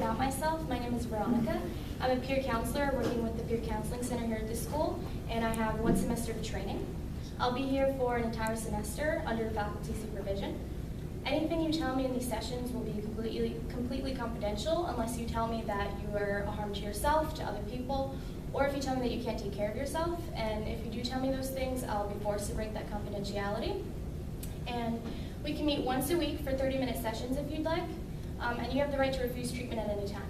about myself. My name is Veronica. I'm a peer counselor working with the Peer Counseling Center here at the school, and I have 1 semester of training. I'll be here for an entire semester under faculty supervision. Anything you tell me in these sessions will be completely confidential unless you tell me that you are a harm to yourself, to other people, or if you tell me that you can't take care of yourself. And if you do tell me those things, I'll be forced to break that confidentiality. And we can meet once a week for 30-minute sessions if you'd like, and you have the right to refuse treatment at any time.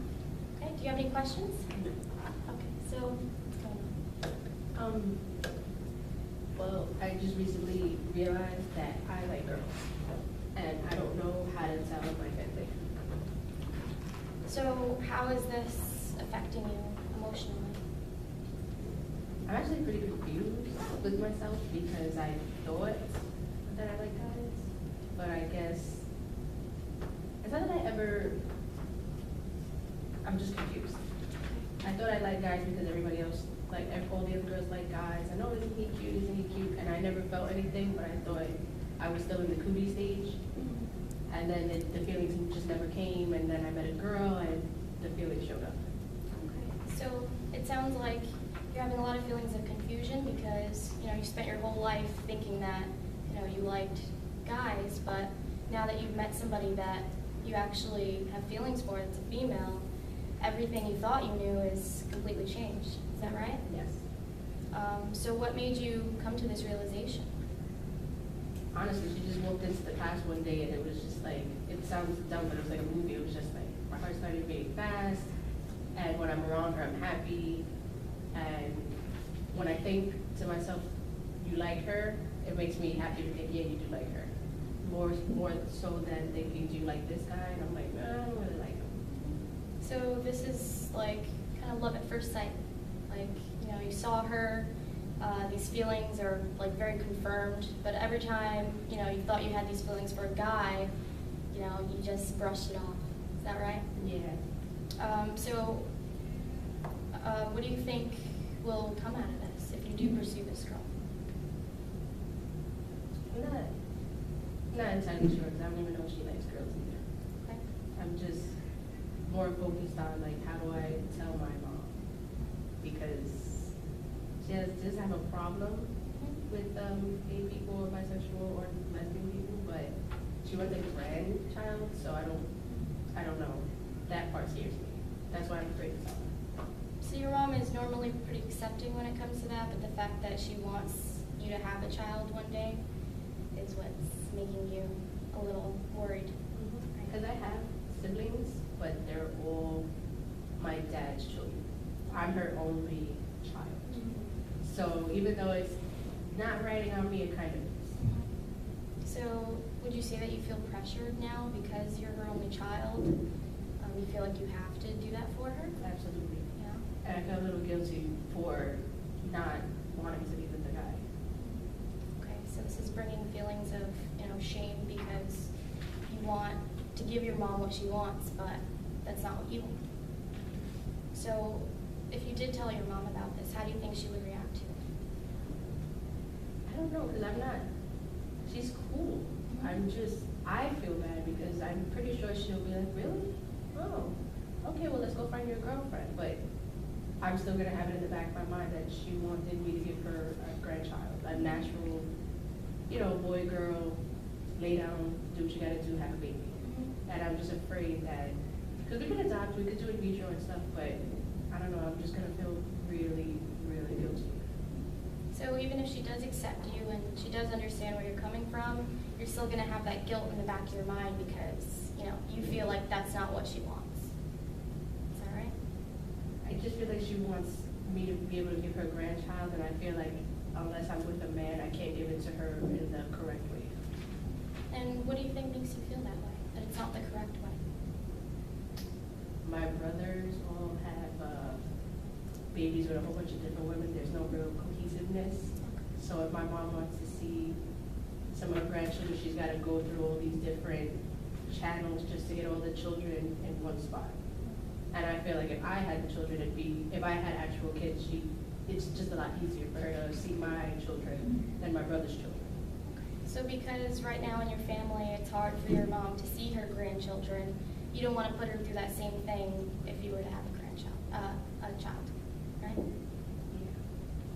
Okay, do you have any questions? Okay, so what's going on? Well, I just recently realized that I like girls, and I don't know how to tell my family. So how is this affecting you emotionally? I'm actually pretty confused with myself because I thought that I like guys, but I guess it's not that I'm just confused. I thought I liked guys because everybody else, like all the other girls like guys. I know, isn't he cute, isn't he cute? And I never felt anything, but I thought I was still in the cootie stage. And then the feelings just never came, and then I met a girl and the feelings showed up. Okay, so it sounds like you're having a lot of feelings of confusion because, you spent your whole life thinking that, you liked guys, but now that you've met somebody that you actually have feelings for, that's a female, everything you thought you knew is completely changed. Is that right? Yes. So what made you come to this realization? Honestly, she just walked into the class one day and it was just like, it sounds dumb, but it was like a movie. It was just like, my heart started beating fast, and when I'm around her, I'm happy. And when I think to myself, you like her, it makes me happy to think, yeah, you do like her. More so than thinking, do you like this guy? And I'm like, no, I don't really like him. So this is like kind of love at first sight. Like, you saw her, these feelings are like very confirmed, but every time, you thought you had these feelings for a guy, you just brushed it off. Is that right? Yeah. So what do you think will come out of this if you do pursue this girl? I'm not entirely sure because I don't even know if she likes girls either. Okay. I'm just more focused on like, how do I tell my mom? Because she does have a problem with gay people or bisexual or lesbian people, but she wants a grandchild, so I don't know. That part scares me. That's why I'm afraid to tell her. So your mom is normally pretty accepting when it comes to that, but the fact that she wants you to have a child one day is what's making you a little worried. Because I have siblings, but they're all my dad's children. I'm her only child. So even though it's not riding on me, it kind of is. So would you say that you feel pressured now because you're her only child? You feel like you have to do that for her? Absolutely. Yeah. And I feel a little guilty for not wanting to be with the guy. Okay, so this is bringing feelings of, shame because you want to give your mom what she wants, but that's not what you want. So if you did tell your mom about this, how do you think she would react to it? I don't know, because she's cool. I feel bad because I'm pretty sure she'll be like, really? Oh, okay, well, let's go find your girlfriend. But I'm still going to have it in the back of my mind that she wanted me to give her a grandchild, a natural, boy, girl, lay down, do what you got to do, have a baby. And I'm just afraid that, because we can adopt, we could do in vitro and stuff, but I don't know, I'm just going to feel really, really guilty. So even if she does accept you and she does understand where you're coming from, you're still going to have that guilt in the back of your mind because, you feel like that's not what she wants. Is that right? I just feel like she wants me to be able to give her a grandchild, and I feel like unless I'm with a man, I can't give it to her in the correct way. And what do you think makes you feel that way, that it's not the correct way? My brothers all have babies with a whole bunch of different women. There's no real cohesiveness. So if my mom wants to see some of her grandchildren, she's got to go through all these different channels just to get all the children in one spot. And I feel like if I had the children, if I had actual kids, it's just a lot easier for her to see my children than my brother's children. So because right now in your family it's hard for your mom to see her grandchildren, you don't want to put her through that same thing if you were to have a child, right? Yeah.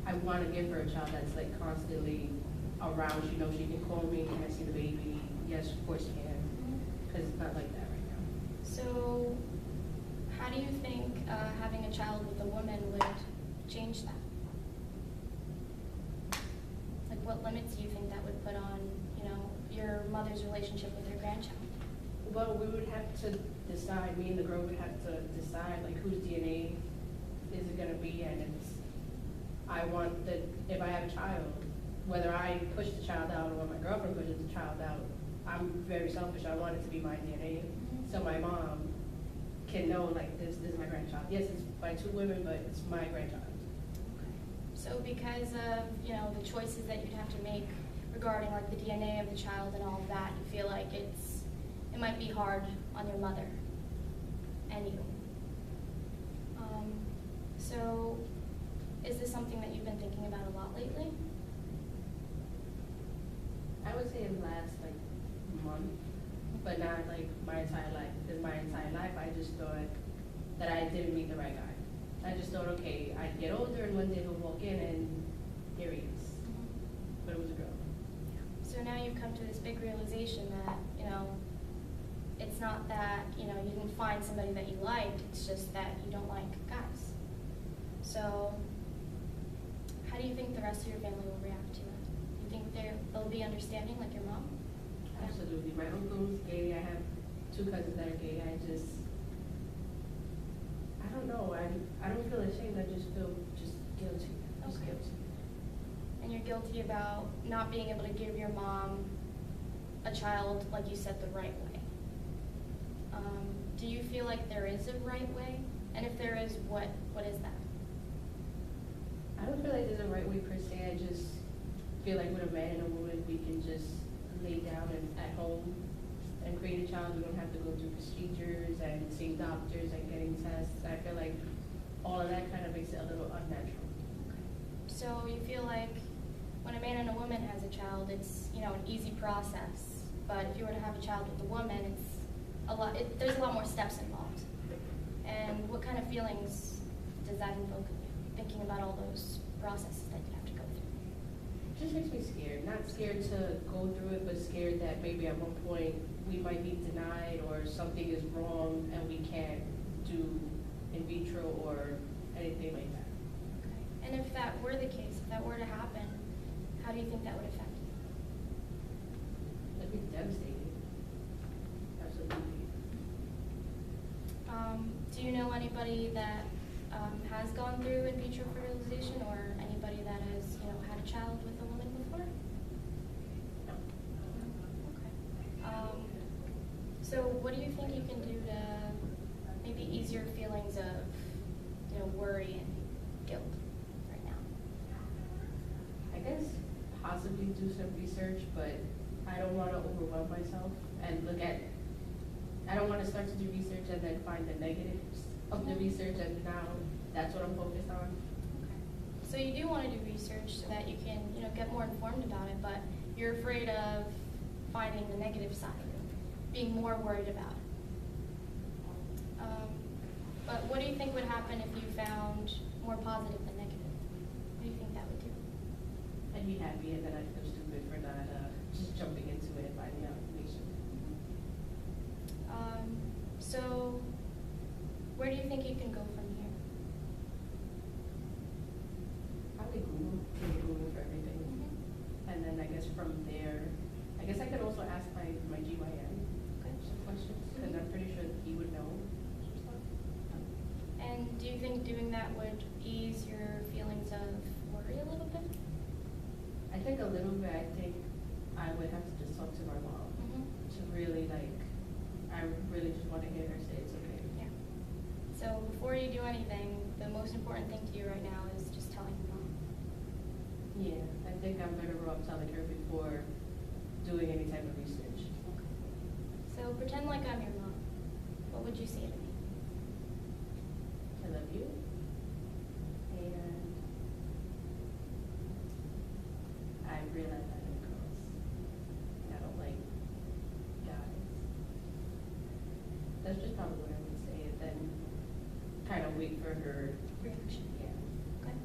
I want to give her a child that's like constantly around. She knows she can call me. Can I see the baby? Yes, of course you can. Because it's not like that right now. So, how do you think having a child with a woman would change that? Like, what limits do you think that would put on, your mother's relationship with her grandchild? Well, we would have to decide, me and the girl would have to decide, like, whose DNA is it gonna be, and if I have a child, whether I push the child out or my girlfriend pushes the child out, I'm very selfish. I want it to be my DNA, so my mom can know, like, this is my grandchild. Yes, it's by two women, but it's my grandchild. So because of, the choices that you'd have to make regarding like the DNA of the child and all of that, you feel like it might be hard on your mother and you. So is this something that you've been thinking about a lot lately? I would say in the last like month, but not like my entire life. Because my entire life I just thought that I didn't meet the right guy. I just thought, okay, I'd get older and one day he'll walk in and here he is. But it was a girl. So now you've come to this big realization that, it's not that, you didn't find somebody that you liked, it's just that you don't like guys. So how do you think the rest of your family will react to it? You think they'll be understanding like your mom? Absolutely. My uncle's gay. I have two cousins that are gay. I don't know. I don't feel ashamed. I just feel just guilty. Just guilty. And you're guilty about not being able to give your mom a child, like you said, the right way. Do you feel like there is a right way? And if there is, what is that? I don't feel like there's a right way per se. I just feel like with a man and a woman, we can just lay down and at home and create a child. We don't have to go through procedures and seeing doctors and getting tests. I feel like all of that kind of makes it a little unnatural. So you feel like when a man and a woman has a child, it's an easy process. But if you were to have a child with a woman, it's there's a lot more steps involved. And what kind of feelings does that invoke in you, thinking about all those processes that you have to go through? It just makes me scared. Not scared to go through it, but scared that maybe at one point we might be denied or something is wrong and we can't do in vitro or anything like that. Okay. And if that were the case, if that were to happen, how do you think that would affect you? That'd be devastating. Absolutely. Do you know anybody that has gone through in vitro fertilization, or anybody that has, had a child with a woman before? No. Okay. So what do you think you can do to maybe ease your feelings of, worry and guilt right now? I guess possibly do some research, but I don't want to overwhelm myself and I don't want to start to do research and then find the negatives of the research, and now that's what I'm focused on. Okay. So you do want to do research so that you can, get more informed about it, but you're afraid of finding the negative side, being more worried about it. But what do you think would happen if you found more positive than negative? What do you think that would do? I'd be happy, and then I'd feel stupid for not just jumping into it and finding out information. So where do you think you can go from here? Probably Google for everything. And then I guess from there, I guess I could also ask my GYN some questions, because I'm pretty sure he would know some stuff. And do you think doing that would ease your feelings of worry a little bit? I think a little bit. I think I would have to just talk to my mom to really I really just want to hear her say it's okay. Yeah. So before you do anything, the most important thing to you right now is just telling your mom. Yeah, I think I'm better off telling her before doing any type of research. Okay. So pretend like I'm your mom. What would you say to me? I love you. And I realize I like girls. And I don't like guys. That's just probably what I would say, and then kind of wait for her. Reaction. Yeah. Okay.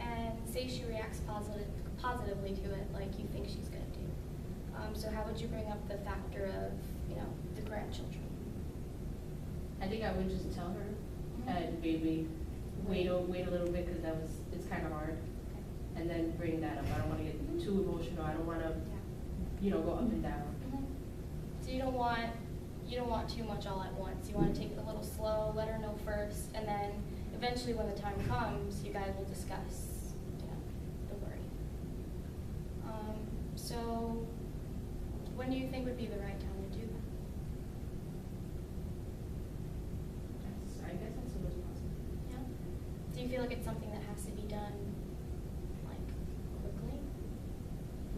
And say she reacts positively to it, like you think she's gonna do. So how would you bring up the factor of, the grandchildren? I think I would just tell her, Mhm. and maybe wait a little bit, because it's kind of hard, Okay. and then bring that up. I don't want to get too emotional. I don't want to, Yeah. go up and down. Mhm. So you don't want too much all at once. You want to take it a little slow, let her know first, and then eventually when the time comes, you guys will discuss, the worry. So when do you think would be the right time to do that? I guess as soon as possible. Yeah. Do you feel like it's something that has to be done, like, quickly?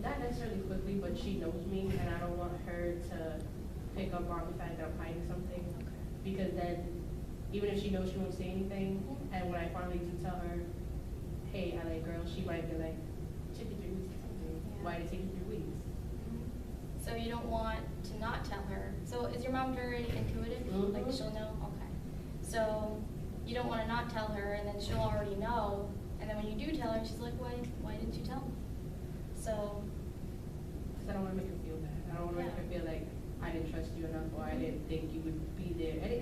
Not necessarily quickly, but she knows me, and I don't want her to pick up on the fact that I'm hiding something. Okay. Because then, even if she knows, she won't say anything, Mhm. and when I finally do tell her, hey, I like girls, she might be like, took you 3 weeks or something. Yeah. Why did it take you 3 weeks? So you don't want to not tell her. So is your mom very intuitive? Mhm. Like she'll know? Okay. So you don't want to not tell her, and then she'll already know, and then when you do tell her, she's like, why didn't you tell me? So, Because I don't want to make her feel bad. I don't want to make her feel like I didn't trust you enough, or I didn't think you would be there. Any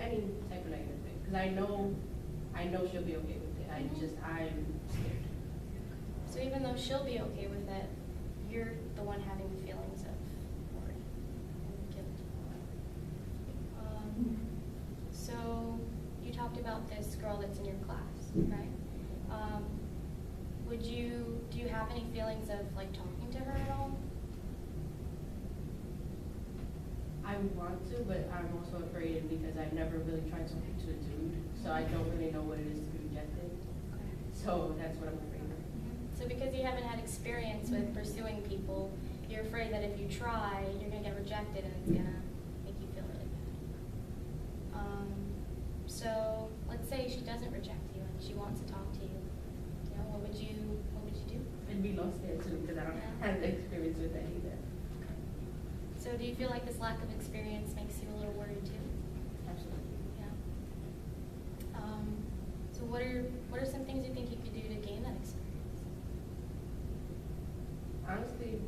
type of negative thing. Because I know she'll be okay with it. I'm scared. so even though she'll be okay with it, you're the one having the feelings of worry and guilt. So you talked about this girl that's in your class, right? Do you have any feelings of like talking to her at all? I want to, but I'm also afraid because I've never really tried talking to a dude, so I don't really know what it is to be rejected. Okay. So that's what I'm afraid of. So because you haven't had experience with pursuing people, you're afraid that if you try, you're gonna get rejected and it's gonna make you feel really bad. So let's say she doesn't reject you and she wants to talk to you. What would you do? I'd be lost there too because I don't have the experience with that either. So do you feel like this lack of experience makes you a little worried too? Absolutely. Yeah. So what are some things you think you could do to gain that experience? Honestly,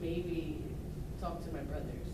maybe talk to my brothers.